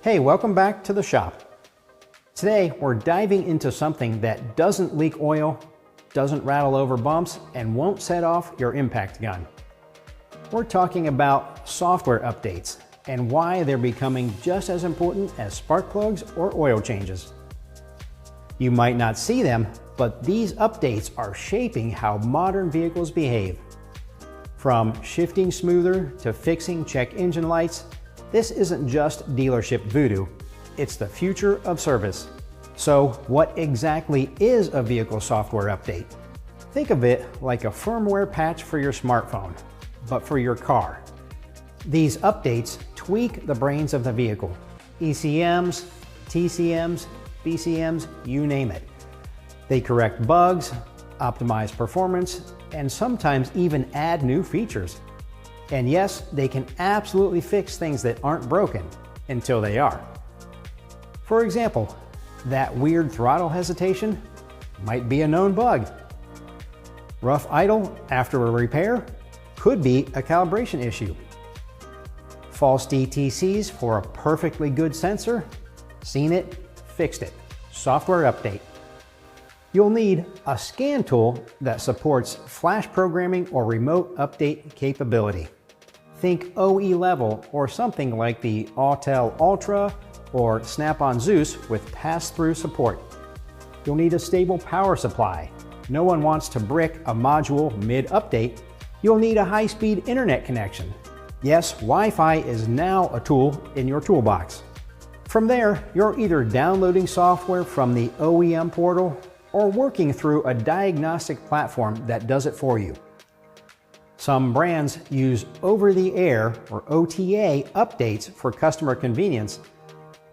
Hey, welcome back to the shop. Today, we're diving into something that doesn't leak oil, doesn't rattle over bumps, and won't set off your impact gun. We're talking about software updates and why they're becoming just as important as spark plugs or oil changes. You might not see them, but these updates are shaping how modern vehicles behave. From shifting smoother to fixing check engine lights, this isn't just dealership voodoo, it's the future of service. So what exactly is a vehicle software update? Think of it like a firmware patch for your smartphone, but for your car. These updates tweak the brains of the vehicle. ECMs, TCMs, BCMs, you name it. They correct bugs, optimize performance, and sometimes even add new features. And yes, they can absolutely fix things that aren't broken until they are. For example, that weird throttle hesitation might be a known bug. Rough idle after a repair could be a calibration issue. False DTCs for a perfectly good sensor? Seen it, fixed it. Software update. You'll need a scan tool that supports flash programming or remote update capability. Think OE level or something like the Autel Ultra or Snap-on Zeus with pass-through support. You'll need a stable power supply. No one wants to brick a module mid-update. You'll need a high-speed internet connection. Yes, Wi-Fi is now a tool in your toolbox. From there, you're either downloading software from the OEM portal or working through a diagnostic platform that does it for you. Some brands use over-the-air or OTA updates for customer convenience,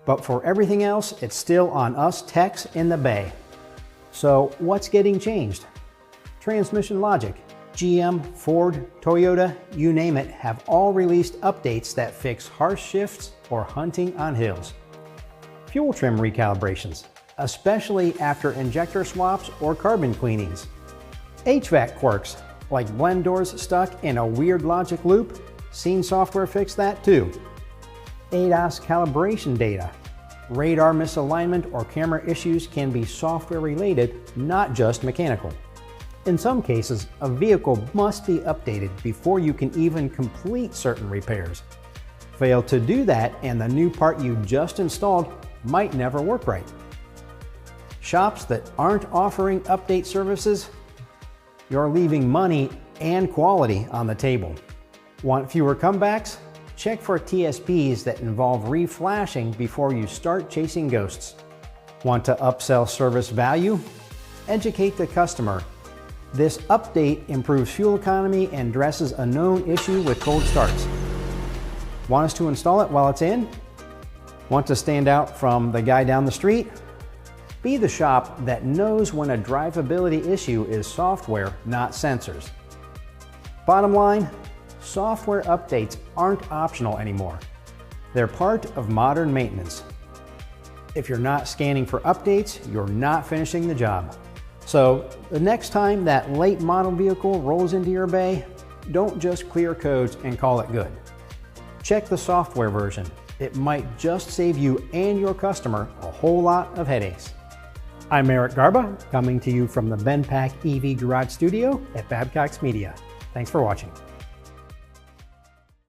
but for everything else, it's still on us techs in the bay. So what's getting changed? Transmission logic. GM, Ford, Toyota, you name it, have all released updates that fix harsh shifts or hunting on hills. Fuel trim recalibrations, especially after injector swaps or carbon cleanings. HVAC quirks, like blend doors stuck in a weird logic loop, seen software fix that too. ADAS calibration data. Radar misalignment or camera issues can be software related, not just mechanical. In some cases, a vehicle must be updated before you can even complete certain repairs. Fail to do that and the new part you just installed might never work right. Shops that aren't offering update services, you're leaving money and quality on the table. Want fewer comebacks? Check for TSPs that involve reflashing before you start chasing ghosts. Want to upsell service value? Educate the customer. This update improves fuel economy and addresses a known issue with cold starts. Want us to install it while it's in? Want to stand out from the guy down the street? Be the shop that knows when a drivability issue is software, not sensors. Bottom line, software updates aren't optional anymore. They're part of modern maintenance. If you're not scanning for updates, you're not finishing the job. So the next time that late model vehicle rolls into your bay, don't just clear codes and call it good. Check the software version. It might just save you and your customer a whole lot of headaches. I'm Eric Garba, coming to you from the BenPack EV Garage Studio at Babcock's Media. Thanks for watching.